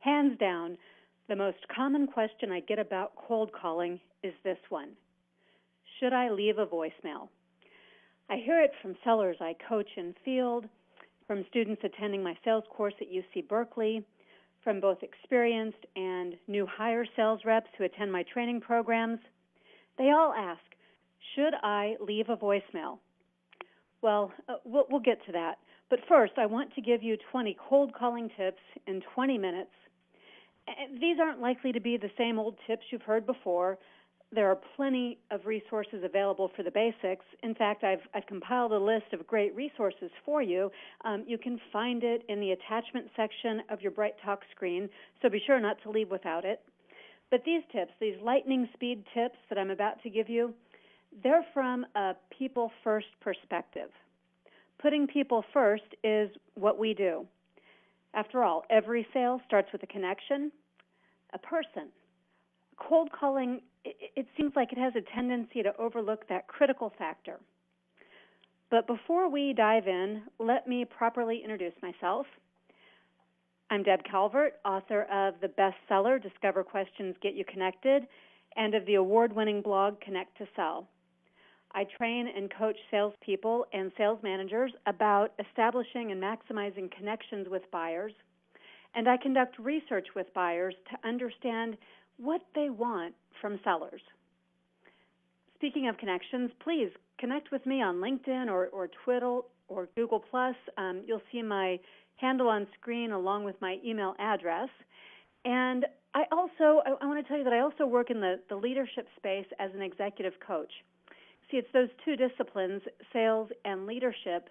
Hands down, the most common question I get about cold calling is this one: should I leave a voicemail? I hear it from sellers I coach in field, from students attending my sales course at UC Berkeley, from both experienced and new hire sales reps who attend my training programs. They all ask, should I leave a voicemail? Well, we'll get to that. But first, I want to give you 20 cold calling tips in 20 minutes. These aren't likely to be the same old tips you've heard before. There are plenty of resources available for the basics. In fact, I've compiled a list of great resources for you. You can find it in the attachment section of your BrightTalk screen, so be sure not to leave without it. But these tips, these lightning speed tips that I'm about to give you, they're from a people-first perspective. Putting people first is what we do. After all, every sale starts with a connection, a person. Cold calling, it seems like it has a tendency to overlook that critical factor. But before we dive in, let me properly introduce myself. I'm Deb Calvert, author of the bestseller Discover Questions Get You Connected and of the award-winning blog Connect to Sell. I train and coach salespeople and sales managers about establishing and maximizing connections with buyers, and I conduct research with buyers to understand what they want from sellers. Speaking of connections, please connect with me on LinkedIn or Twitter or Google+. You'll see my handle on screen along with my email address. And I want to tell you that I also work in the leadership space as an executive coach. See, it's those two disciplines, sales and leadership,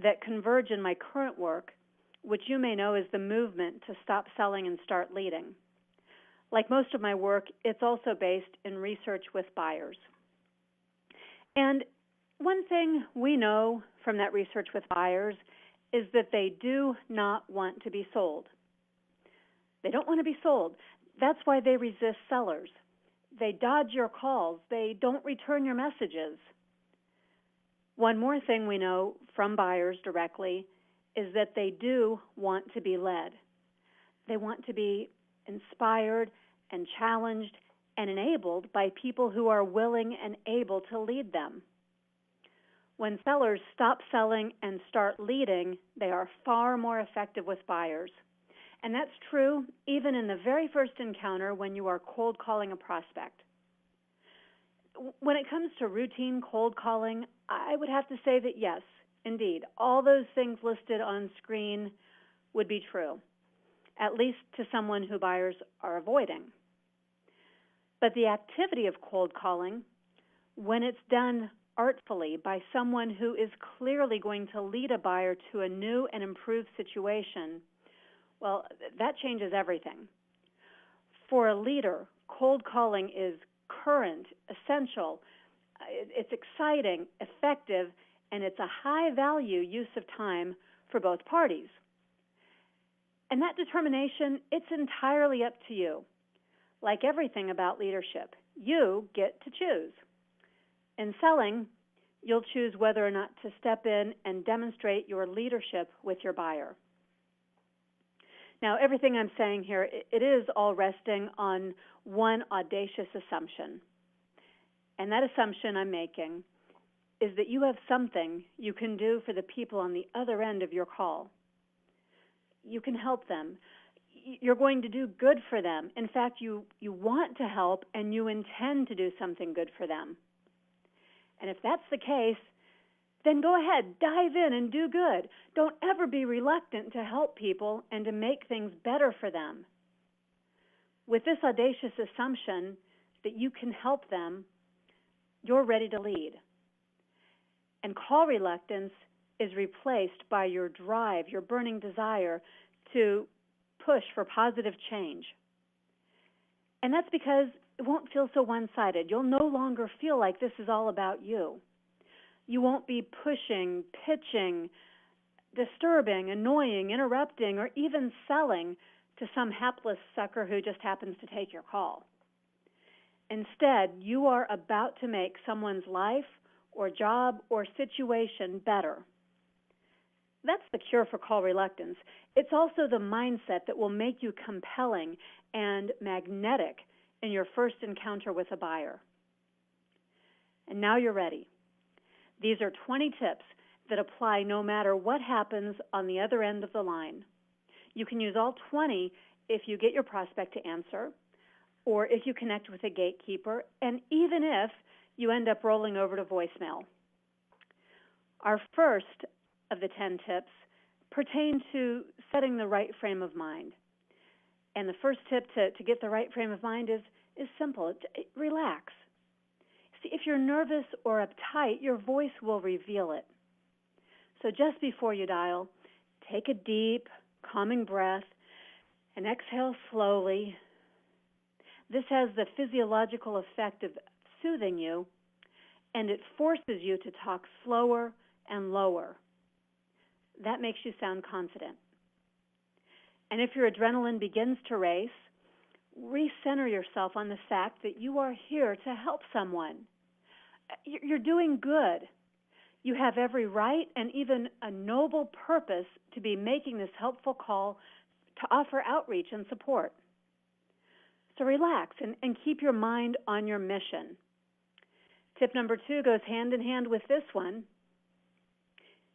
that converge in my current work, which you may know is the movement to stop selling and start leading. Like most of my work, it's also based in research with buyers. And one thing we know from that research with buyers is that they do not want to be sold. They don't want to be sold. That's why they resist sellers. They dodge your calls. They don't return your messages. One more thing we know from buyers directly is that they do want to be led. They want to be inspired and challenged and enabled by people who are willing and able to lead them. When sellers stop selling and start leading, they are far more effective with buyers. And that's true even in the very first encounter when you are cold calling a prospect. When it comes to routine cold calling, I would have to say that yes, indeed, all those things listed on screen would be true, at least to someone who buyers are avoiding. But the activity of cold calling, when it's done artfully by someone who is clearly going to lead a buyer to a new and improved situation, well, that changes everything. For a leader, cold calling is current, essential, it's exciting, effective, and it's a high-value use of time for both parties. And that determination, it's entirely up to you. Like everything about leadership, you get to choose. In selling, you'll choose whether or not to step in and demonstrate your leadership with your buyer. Now, everything I'm saying here, it is all resting on one audacious assumption. And that assumption I'm making is that you have something you can do for the people on the other end of your call. You can help them. You're going to do good for them. In fact, you want to help and you intend to do something good for them. And if that's the case, then go ahead, dive in and do good. Don't ever be reluctant to help people and to make things better for them. With this audacious assumption that you can help them, you're ready to lead. And call reluctance is replaced by your drive, your burning desire to push for positive change. And that's because it won't feel so one-sided. You'll no longer feel like this is all about you. You won't be pushing, pitching, disturbing, annoying, interrupting, or even selling to some hapless sucker who just happens to take your call. Instead, you are about to make someone's life or job or situation better. That's the cure for call reluctance. It's also the mindset that will make you compelling and magnetic in your first encounter with a buyer. And now you're ready. These are 20 tips that apply no matter what happens on the other end of the line. You can use all 20 if you get your prospect to answer, or if you connect with a gatekeeper, and even if you end up rolling over to voicemail. Our first of the 10 tips pertain to setting the right frame of mind. And the first tip to get the right frame of mind is simple. Relax. See, if you're nervous or uptight, your voice will reveal it. So just before you dial, take a deep, calming breath and exhale slowly. This has the physiological effect of soothing you, and it forces you to talk slower and lower. That makes you sound confident. And if your adrenaline begins to race, recenter yourself on the fact that you are here to help someone. You're doing good. You have every right and even a noble purpose to be making this helpful call to offer outreach and support. So relax and keep your mind on your mission. Tip number 2 goes hand in hand with this one.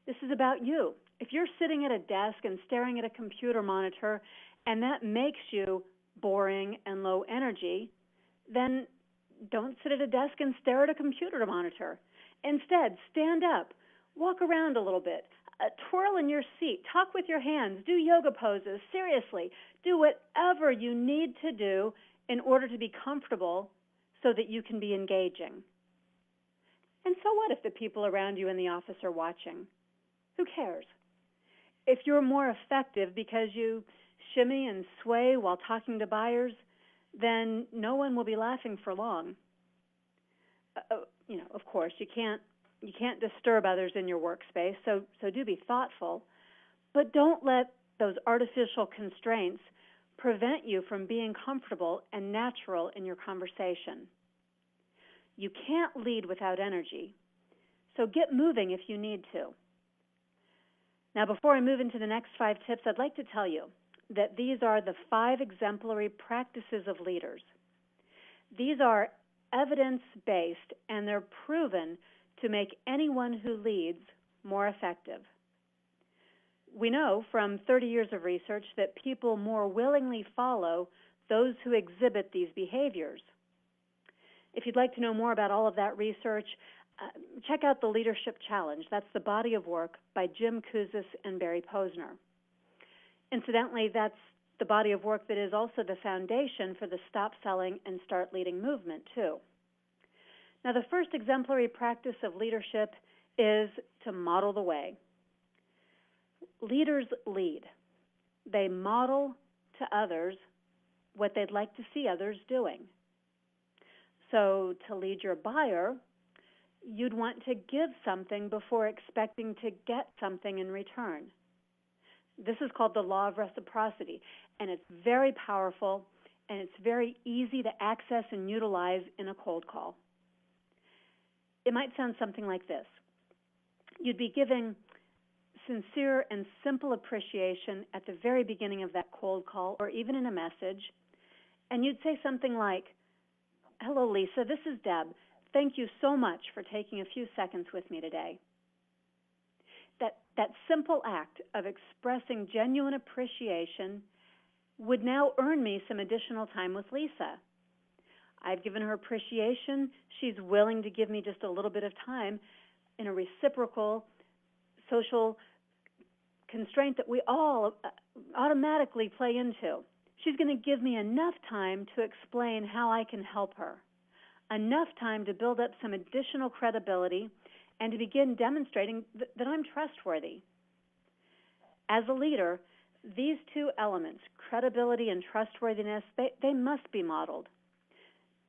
This is about you. If you're sitting at a desk and staring at a computer monitor and that makes you boring and low energy, then don't sit at a desk and stare at a computer monitor. Instead, stand up, walk around a little bit, twirl in your seat, talk with your hands, do yoga poses. Seriously, do whatever you need to do in order to be comfortable so that you can be engaging. And so what if the people around you in the office are watching? Who cares? If you're more effective because you shimmy and sway while talking to buyers, then no one will be laughing for long. Of course, you can't disturb others in your workspace, so do be thoughtful, but don't let those artificial constraints prevent you from being comfortable and natural in your conversation. You can't lead without energy, so get moving if you need to. Now, before I move into the next 5 tips, I'd like to tell you that these are the 5 exemplary practices of leaders. These are evidence-based, and they're proven to make anyone who leads more effective. We know from 30 years of research that people more willingly follow those who exhibit these behaviors. If you'd like to know more about all of that research, check out the Leadership Challenge. That's the body of work by Jim Kouzes and Barry Posner. Incidentally, that's the body of work that is also the foundation for the Stop Selling and Start Leading movement, too. Now, the first exemplary practice of leadership is to model the way. Leaders lead. They model to others what they'd like to see others doing. So to lead your buyer, you'd want to give something before expecting to get something in return. This is called the law of reciprocity, and it's very powerful, and it's very easy to access and utilize in a cold call. It might sound something like this. You'd be giving sincere and simple appreciation at the very beginning of that cold call, or even in a message, and you'd say something like, "Hello, Lisa, this is Deb. Thank you so much for taking a few seconds with me today." That simple act of expressing genuine appreciation would now earn me some additional time with Lisa. I've given her appreciation. She's willing to give me just a little bit of time in a reciprocal social constraint that we all automatically play into. She's going to give me enough time to explain how I can help her, enough time to build up some additional credibility and to begin demonstrating that I'm trustworthy. As a leader, these 2 elements, credibility and trustworthiness, they must be modeled.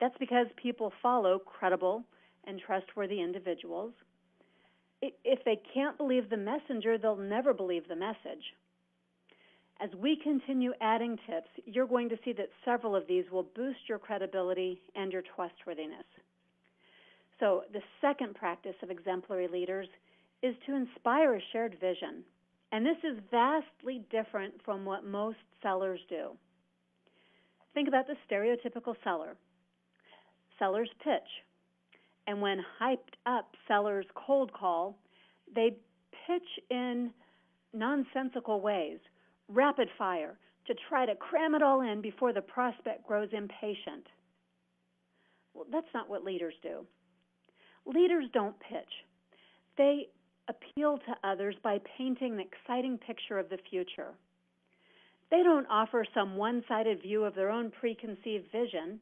That's because people follow credible and trustworthy individuals. If they can't believe the messenger, they'll never believe the message. As we continue adding tips, you're going to see that several of these will boost your credibility and your trustworthiness. So the second practice of exemplary leaders is to inspire a shared vision. And this is vastly different from what most sellers do. Think about the stereotypical seller. Sellers pitch. And when hyped up sellers cold call, they pitch in nonsensical ways, rapid fire, to try to cram it all in before the prospect grows impatient. Well, that's not what leaders do. Leaders don't pitch. They appeal to others by painting an exciting picture of the future. They don't offer some one-sided view of their own preconceived vision.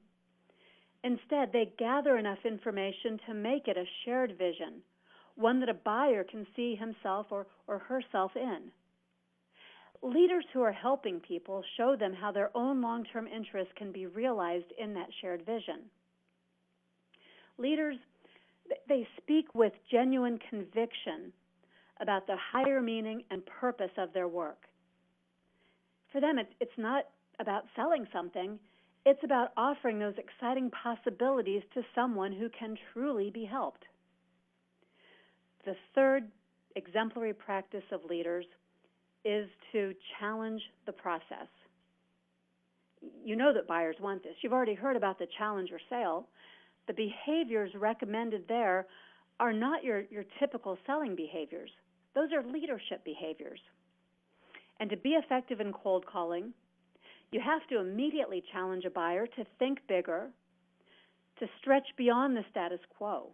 Instead, they gather enough information to make it a shared vision, one that a buyer can see himself or herself in. Leaders who are helping people show them how their own long-term interests can be realized in that shared vision. Leaders, they speak with genuine conviction about the higher meaning and purpose of their work. For them, it's not about selling something. It's about offering those exciting possibilities to someone who can truly be helped. The third exemplary practice of leaders is to challenge the process. You know that buyers want this. You've already heard about the challenger sale. The behaviors recommended there are not your typical selling behaviors. Those are leadership behaviors. And to be effective in cold calling, you have to immediately challenge a buyer to think bigger, to stretch beyond the status quo.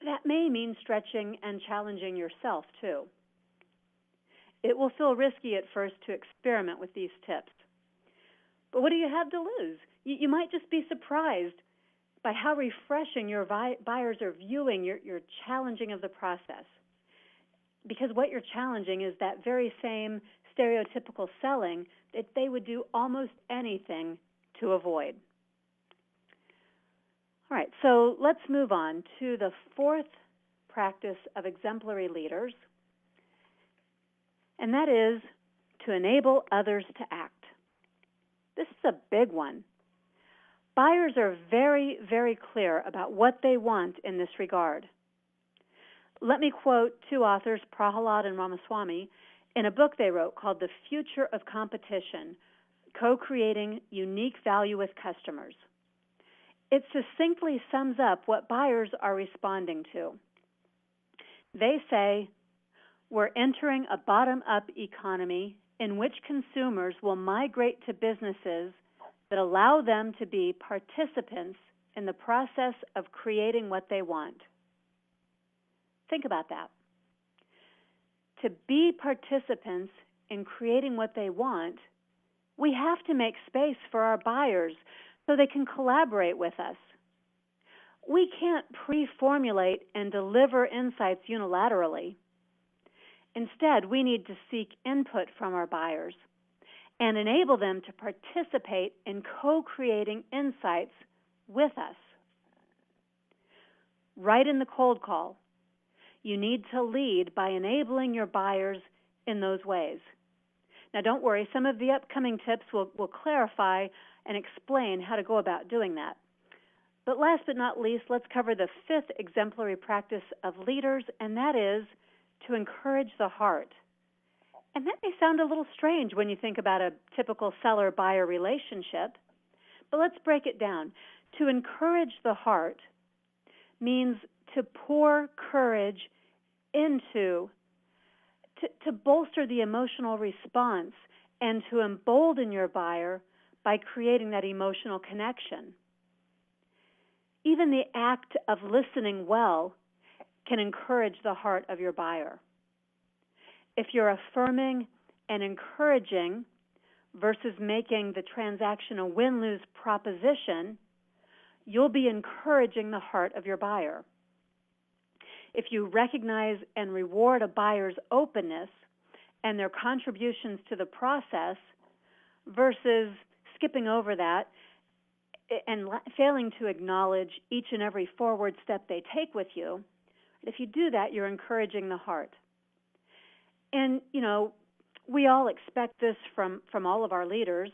That may mean stretching and challenging yourself, too. It will feel risky at first to experiment with these tips. But what do you have to lose? You might just be surprised by how refreshing your buyers are viewing your challenging of the process. Because what you're challenging is that very same stereotypical selling that they would do almost anything to avoid. All right, so let's move on to the fourth practice of exemplary leaders, and that is to enable others to act. This is a big one. Buyers are very, very clear about what they want in this regard. Let me quote two authors, Prahalad and Ramaswamy, in a book they wrote called The Future of Competition, Co-Creating Unique Value with Customers. It succinctly sums up what buyers are responding to. They say, we're entering a bottom-up economy in which consumers will migrate to businesses that allow them to be participants in the process of creating what they want. Think about that. To be participants in creating what they want, we have to make space for our buyers so they can collaborate with us. We can't pre-formulate and deliver insights unilaterally. Instead, we need to seek input from our buyers and enable them to participate in co-creating insights with us. Right in the cold call, you need to lead by enabling your buyers in those ways. Now, don't worry, some of the upcoming tips will clarify and explain how to go about doing that. But last but not least, let's cover the fifth exemplary practice of leaders, and that is to encourage the heart. And that may sound a little strange when you think about a typical seller-buyer relationship, but let's break it down. To encourage the heart means to pour courage into, to bolster the emotional response and to embolden your buyer by creating that emotional connection. Even the act of listening well can encourage the heart of your buyer. If you're affirming and encouraging versus making the transaction a win-lose proposition, you'll be encouraging the heart of your buyer. If you recognize and reward a buyer's openness and their contributions to the process versus skipping over that and failing to acknowledge each and every forward step they take with you, if you do that, you're encouraging the heart. And, you know, we all expect this from all of our leaders.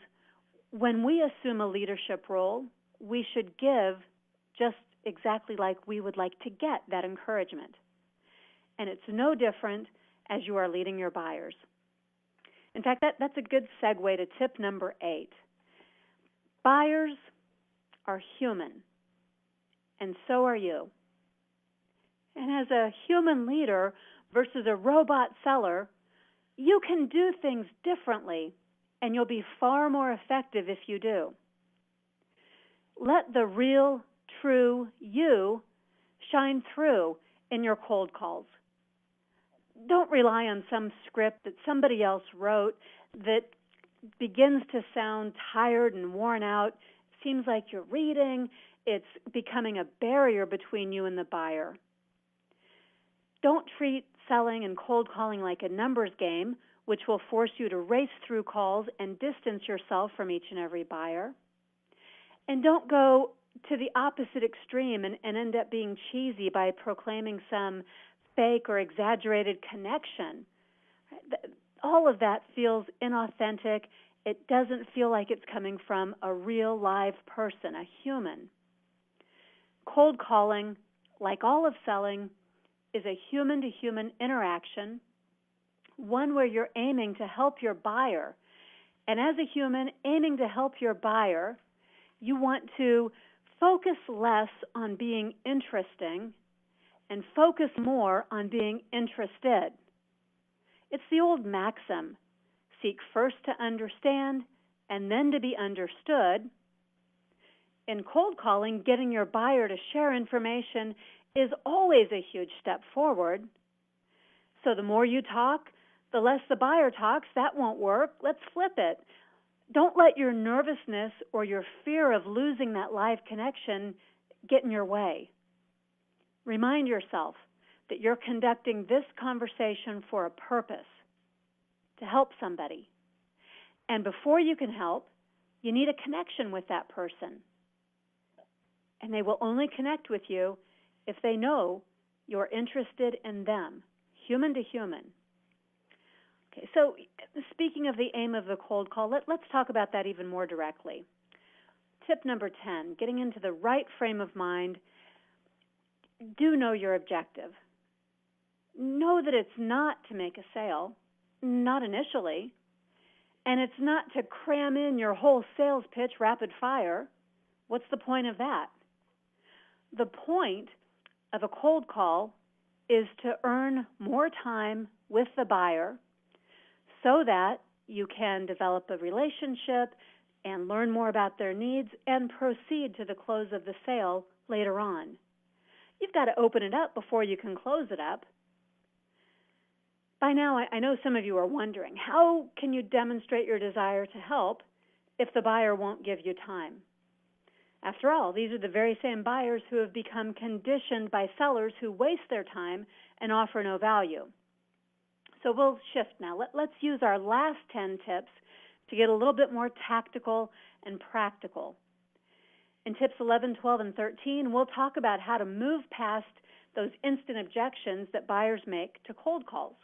When we assume a leadership role, we should give just exactly like we would like to get that encouragement. And it's no different as you are leading your buyers. In fact, that's a good segue to tip number 8. Buyers are human, and so are you. And as a human leader versus a robot seller, you can do things differently, and you'll be far more effective if you do. Let the real, true you shine through in your cold calls. Don't rely on some script that somebody else wrote that begins to sound tired and worn out. Seems like you're reading. It's becoming a barrier between you and the buyer. Don't treat selling and cold calling like a numbers game, which will force you to race through calls and distance yourself from each and every buyer. And don't go to the opposite extreme and end up being cheesy by proclaiming some fake or exaggerated connection. All of that feels inauthentic. It doesn't feel like it's coming from a real live person, a human. Cold calling, like all of selling, is a human-to-human interaction, one where you're aiming to help your buyer. And as a human aiming to help your buyer, you want to focus less on being interesting and focus more on being interested. It's the old maxim, seek first to understand and then to be understood. In cold calling, getting your buyer to share information is always a huge step forward. So the more you talk, the less the buyer talks. That won't work. Let's flip it. Don't let your nervousness or your fear of losing that live connection get in your way. Remind yourself that you're conducting this conversation for a purpose, to help somebody. And before you can help, you need a connection with that person. And they will only connect with you if they know you're interested in them, human to human. Okay, so speaking of the aim of the cold call, let's talk about that even more directly. Tip number 10, getting into the right frame of mind. Do know your objective. Know that it's not to make a sale, not initially, and it's not to cram in your whole sales pitch rapid fire. What's the point of that? The point of a cold call is to earn more time with the buyer so that you can develop a relationship and learn more about their needs and proceed to the close of the sale later on. You've got to open it up before you can close it up. By now, I know some of you are wondering, how can you demonstrate your desire to help if the buyer won't give you time? After all, these are the very same buyers who have become conditioned by sellers who waste their time and offer no value. So we'll shift now. Let's use our last 10 tips to get a little bit more tactical and practical. In tips 11, 12, and 13, we'll talk about how to move past those instant objections that buyers make to cold calls.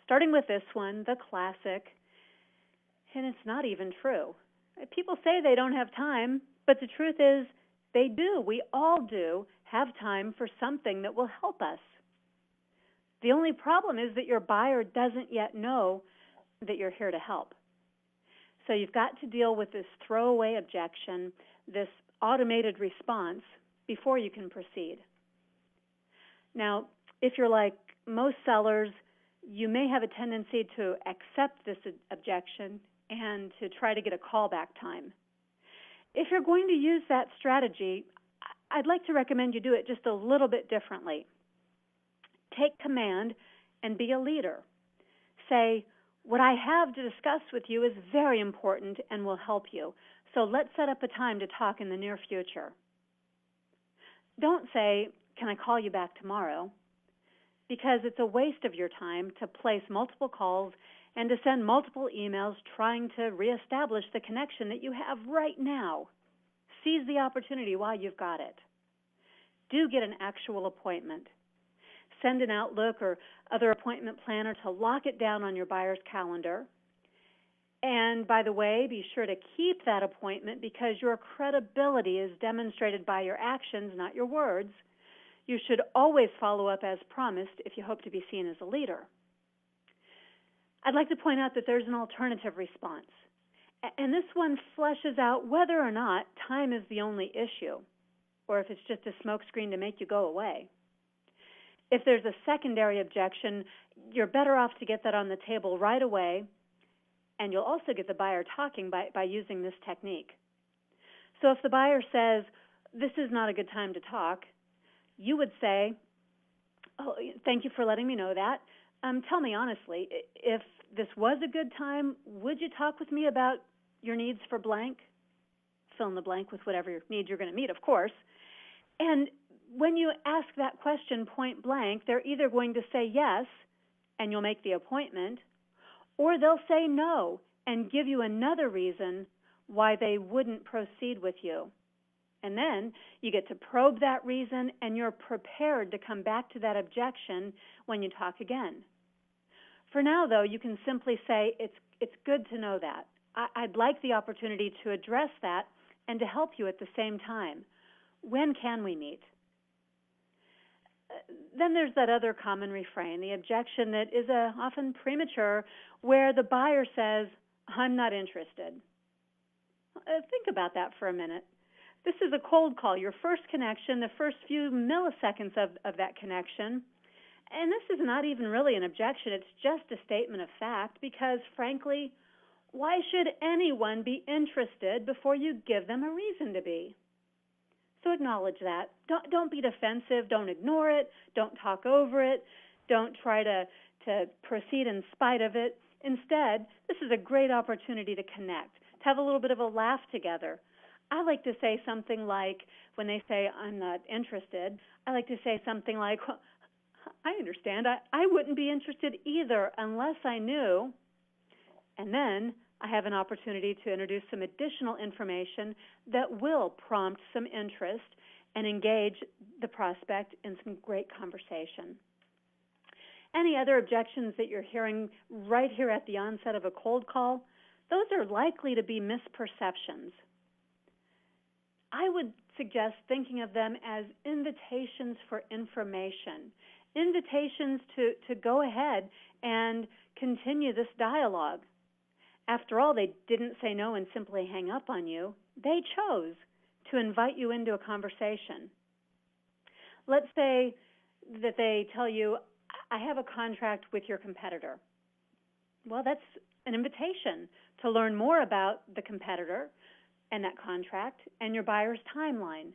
Starting with this one, the classic, and it's not even true. People say they don't have time, but the truth is they do. We all do have time for something that will help us. The only problem is that your buyer doesn't yet know that you're here to help. So you've got to deal with this throwaway objection, this automated response, before you can proceed. Now, if you're like most sellers, you may have a tendency to accept this objection and to try to get a callback time. If you're going to use that strategy, I'd like to recommend you do it just a little bit differently. Take command and be a leader. Say, what I have to discuss with you is very important and will help you, so let's set up a time to talk in the near future. Don't say, can I call you back tomorrow? Because it's a waste of your time to place multiple calls and to send multiple emails trying to reestablish the connection that you have right now. Seize the opportunity while you've got it. Do get an actual appointment. Send an Outlook or other appointment planner to lock it down on your buyer's calendar. And by the way, be sure to keep that appointment because your credibility is demonstrated by your actions, not your words. You should always follow up as promised if you hope to be seen as a leader. I'd like to point out that there's an alternative response. And this one fleshes out whether or not time is the only issue, or if it's just a smokescreen to make you go away. If there's a secondary objection, you're better off to get that on the table right away, and you'll also get the buyer talking by using this technique. So if the buyer says, this is not a good time to talk, you would say, oh, thank you for letting me know that. Tell me honestly, if this was a good time, would you talk with me about your needs for blank? Fill in the blank with whatever needs you're going to meet, of course. And when you ask that question point blank, they're either going to say yes, and you'll make the appointment, or they'll say no and give you another reason why they wouldn't proceed with you. And then you get to probe that reason, and you're prepared to come back to that objection when you talk again. For now, though, you can simply say, it's good to know that. I'd like the opportunity to address that and to help you at the same time. When can we meet? Then there's that other common refrain, the objection that is often premature, where the buyer says, I'm not interested. Think about that for a minute. This is a cold call, your first connection, the first few milliseconds of that connection. And this is not even really an objection. It's just a statement of fact because, frankly, why should anyone be interested before you give them a reason to be? So acknowledge that. Don't be defensive. Don't ignore it. Don't talk over it. Don't try to proceed in spite of it. Instead, this is a great opportunity to connect, to have a little bit of a laugh together. I like to say something like, when they say, I'm not interested, I like to say something like, I understand. I wouldn't be interested either unless I knew. And then I have an opportunity to introduce some additional information that will prompt some interest and engage the prospect in some great conversation. Any other objections that you're hearing right here at the onset of a cold call, those are likely to be misperceptions. I would suggest thinking of them as invitations for information, invitations to go ahead and continue this dialogue. After all, they didn't say no and simply hang up on you. They chose to invite you into a conversation. Let's say that they tell you, I have a contract with your competitor. Well, that's an invitation to learn more about the competitor and that contract and your buyer's timeline.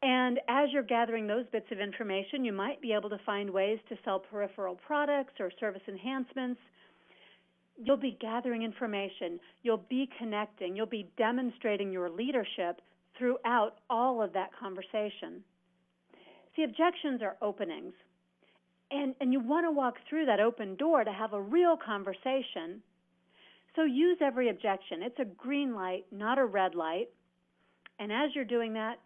And as you're gathering those bits of information, you might be able to find ways to sell peripheral products or service enhancements. You'll be gathering information. You'll be connecting. You'll be demonstrating your leadership throughout all of that conversation. See, objections are openings. And you want to walk through that open door to have a real conversation. So use every objection. It's a green light, not a red light. And as you're doing that,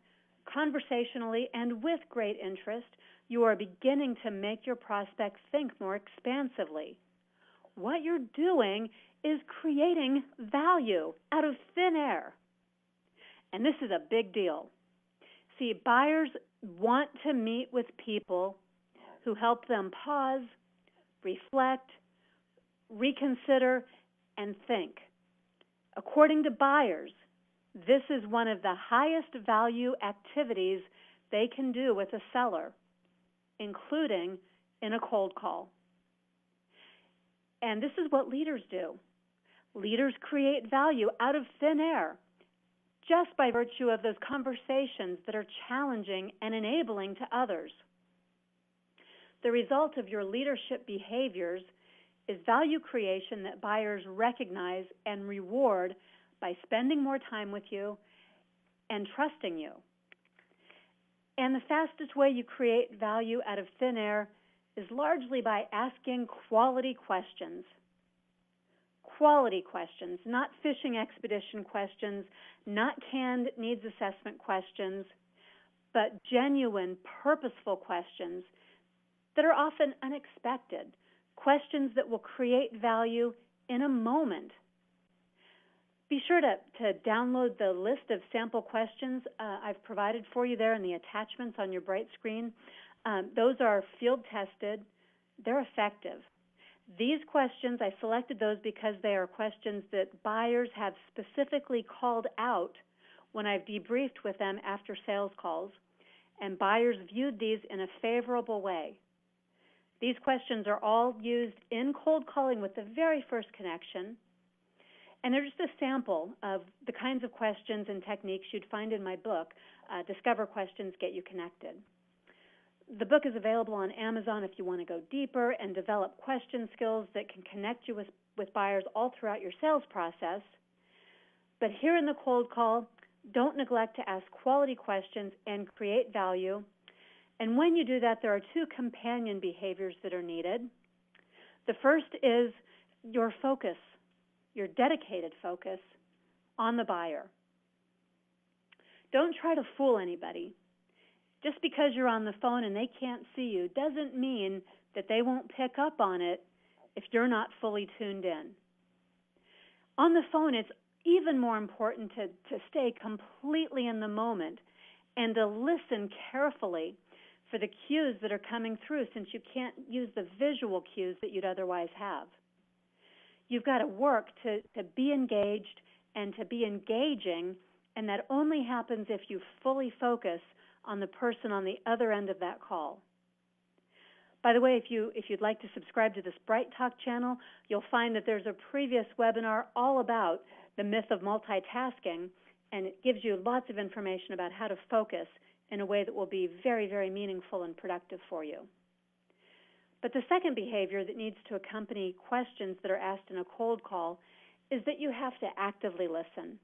conversationally and with great interest, you are beginning to make your prospect think more expansively. What you're doing is creating value out of thin air. And this is a big deal. See, buyers want to meet with people who help them pause, reflect, reconsider, and think. According to buyers, this is one of the highest value activities they can do with a seller, including in a cold call. And this is what leaders do. Leaders create value out of thin air just by virtue of those conversations that are challenging and enabling to others. The result of your leadership behaviors is value creation that buyers recognize and reward by spending more time with you and trusting you. And the fastest way you create value out of thin air is largely by asking quality questions. Quality questions, not fishing expedition questions, not canned needs assessment questions, but genuine, purposeful questions that are often unexpected, questions that will create value in a moment. Be sure to download the list of sample questions I've provided for you there in the attachments on your Bright screen. Those are field tested. They're effective. These questions, I selected those because they are questions that buyers have specifically called out when I've debriefed with them after sales calls, and buyers viewed these in a favorable way. These questions are all used in cold calling with the very first connection, and they're just a sample of the kinds of questions and techniques you'd find in my book, Discover Questions Get You Connected. The book is available on Amazon if you want to go deeper and develop question skills that can connect you with buyers all throughout your sales process. But here in the cold call, don't neglect to ask quality questions and create value. And when you do that, there are two companion behaviors that are needed. The first is your focus, your dedicated focus on the buyer. Don't try to fool anybody. Just because you're on the phone and they can't see you doesn't mean that they won't pick up on it if you're not fully tuned in. On the phone, it's even more important to stay completely in the moment and to listen carefully for the cues that are coming through, since you can't use the visual cues that you'd otherwise have. You've got to work to be engaged and to be engaging, and that only happens if you fully focus on the person on the other end of that call. By the way, if you'd like to subscribe to this Bright Talk channel, you'll find that there's a previous webinar all about the myth of multitasking, and it gives you lots of information about how to focus in a way that will be very, very meaningful and productive for you. But the second behavior that needs to accompany questions that are asked in a cold call is that you have to actively listen.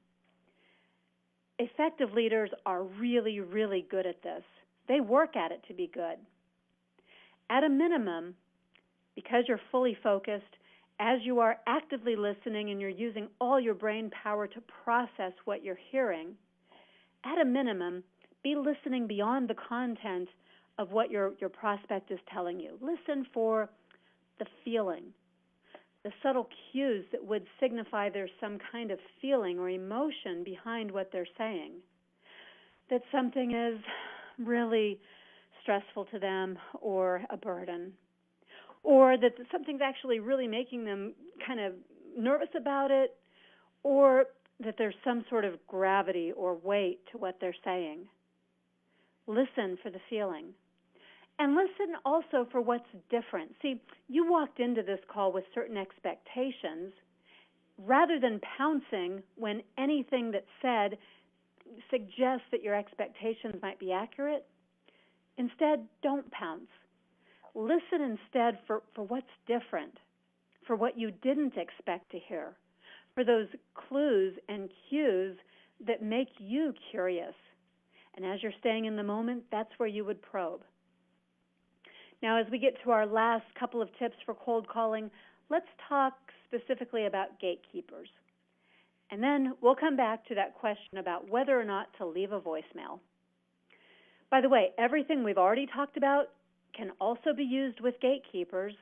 Effective leaders are really, really good at this. They work at it to be good. At a minimum, because you're fully focused, as you are actively listening and you're using all your brain power to process what you're hearing, at a minimum, be listening beyond the content of what your prospect is telling you. Listen for the feeling, the subtle cues that would signify there's some kind of feeling or emotion behind what they're saying, that something is really stressful to them or a burden, or that something's actually really making them kind of nervous about it, or that there's some sort of gravity or weight to what they're saying. Listen for the feeling. And listen also for what's different. See, you walked into this call with certain expectations. Rather than pouncing when anything that's said suggests that your expectations might be accurate, instead, don't pounce. Listen instead for what's different, for what you didn't expect to hear, for those clues and cues that make you curious. And as you're staying in the moment, that's where you would probe. Now, as we get to our last couple of tips for cold calling, let's talk specifically about gatekeepers. And then we'll come back to that question about whether or not to leave a voicemail. By the way, everything we've already talked about can also be used with gatekeepers,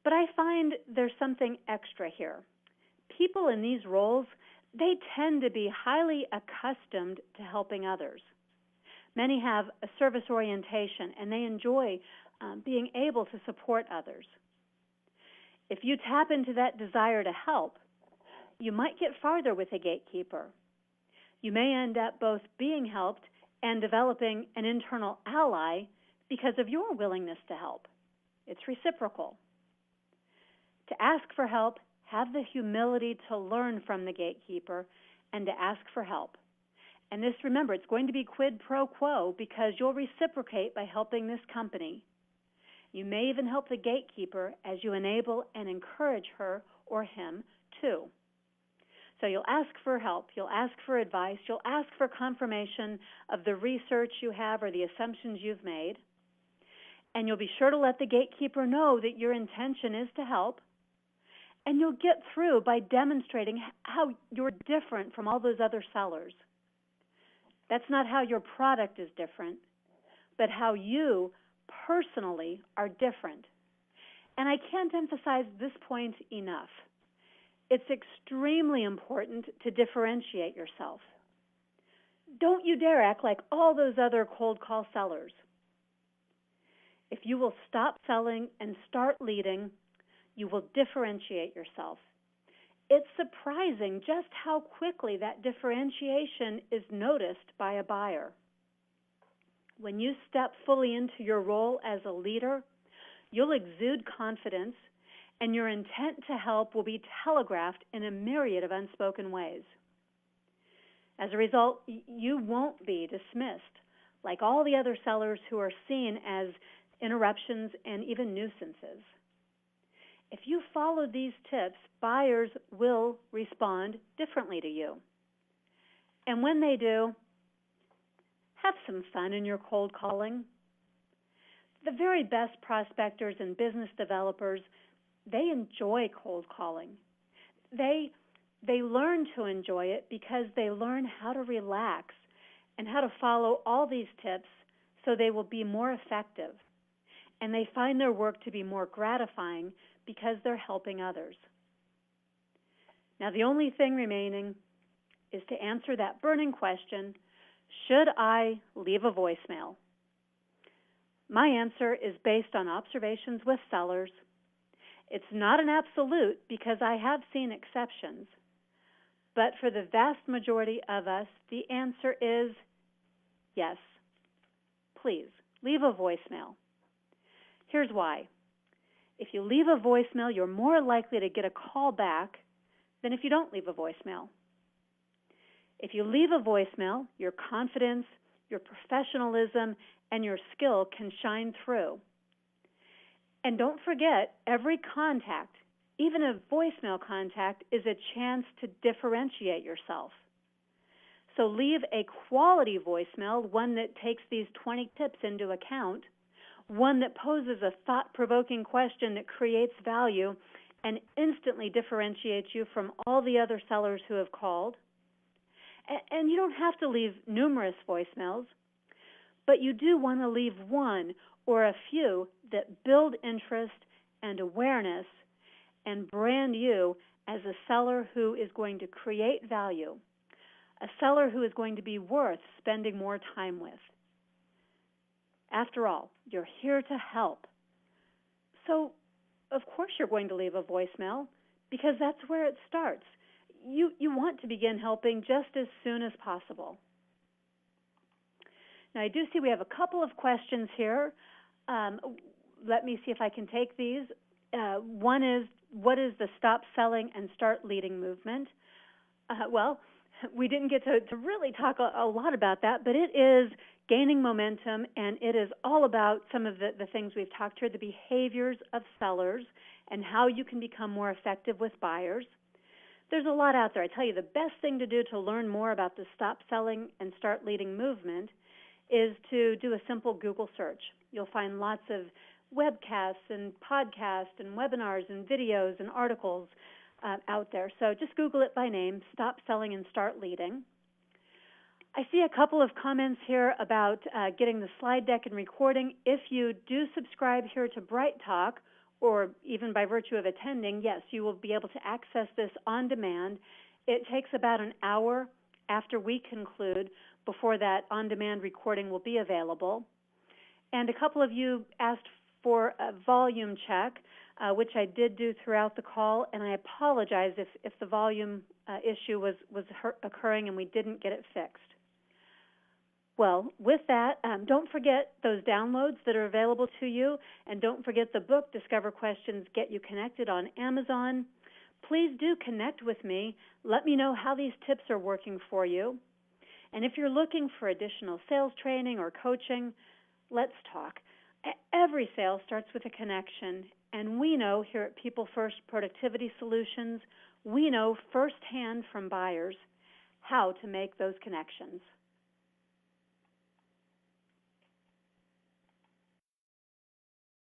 but I find there's something extra here. People in these roles, they tend to be highly accustomed to helping others. Many have a service orientation, and they enjoy being able to support others. If you tap into that desire to help, you might get farther with a gatekeeper. You may end up both being helped and developing an internal ally because of your willingness to help. It's reciprocal. To ask for help, have the humility to learn from the gatekeeper and to ask for help. And this, remember, it's going to be quid pro quo because you'll reciprocate by helping this company. You may even help the gatekeeper as you enable and encourage her or him too. So you'll ask for help, you'll ask for advice, you'll ask for confirmation of the research you have or the assumptions you've made, and you'll be sure to let the gatekeeper know that your intention is to help, and you'll get through by demonstrating how you're different from all those other sellers. That's not how your product is different, but how you personally are different. And I can't emphasize this point enough. It's extremely important to differentiate yourself. Don't you dare act like all those other cold call sellers. If you will stop selling and start leading, you will differentiate yourself. It's surprising just how quickly that differentiation is noticed by a buyer. When you step fully into your role as a leader, you'll exude confidence, and your intent to help will be telegraphed in a myriad of unspoken ways. As a result, you won't be dismissed like all the other sellers who are seen as interruptions and even nuisances. If you follow these tips, buyers will respond differently to you. And when they do, have some fun in your cold calling. The very best prospectors and business developers, they enjoy cold calling. They learn to enjoy it because they learn how to relax and how to follow all these tips so they will be more effective. And they find their work to be more gratifying because they're helping others. Now, the only thing remaining is to answer that burning question, should I leave a voicemail? My answer is based on observations with sellers. It's not an absolute because I have seen exceptions. But for the vast majority of us, the answer is yes. Please, leave a voicemail. Here's why. If you leave a voicemail, you're more likely to get a call back than if you don't leave a voicemail. If you leave a voicemail, your confidence, your professionalism, and your skill can shine through. And don't forget, every contact, even a voicemail contact, is a chance to differentiate yourself. So leave a quality voicemail, one that takes these 20 tips into account, one that poses a thought-provoking question that creates value and instantly differentiates you from all the other sellers who have called. And you don't have to leave numerous voicemails, but you do want to leave one or a few that build interest and awareness and brand you as a seller who is going to create value, a seller who is going to be worth spending more time with. After all, you're here to help. So, of course you're going to leave a voicemail because that's where it starts. You want to begin helping just as soon as possible. Now, I do see we have a couple of questions here. Let me see if I can take these. One is, what is the stop selling and start leading movement? Well, we didn't get to really talk a lot about that, but it is gaining momentum, and it is all about some of the things we've talked here, the behaviors of sellers and how you can become more effective with buyers. There's a lot out there. I tell you, the best thing to do to learn more about the stop selling and start leading movement is to do a simple Google search. You'll find lots of webcasts and podcasts and webinars and videos and articles out there. So just Google it by name, Stop Selling and Start Leading. I see a couple of comments here about getting the slide deck and recording. If you do subscribe here to Bright Talk, or even by virtue of attending, yes, you will be able to access this on demand. It takes about an hour after we conclude before that on-demand recording will be available. And a couple of you asked for a volume check, which I did do throughout the call, and I apologize if the volume issue was occurring and we didn't get it fixed. Well, with that, don't forget those downloads that are available to you, and don't forget the book, Discover Questions Get You Connected, on Amazon. Please do connect with me. Let me know how these tips are working for you. And if you're looking for additional sales training or coaching, let's talk. Every sale starts with a connection, and we know here at People First Productivity Solutions, we know firsthand from buyers how to make those connections.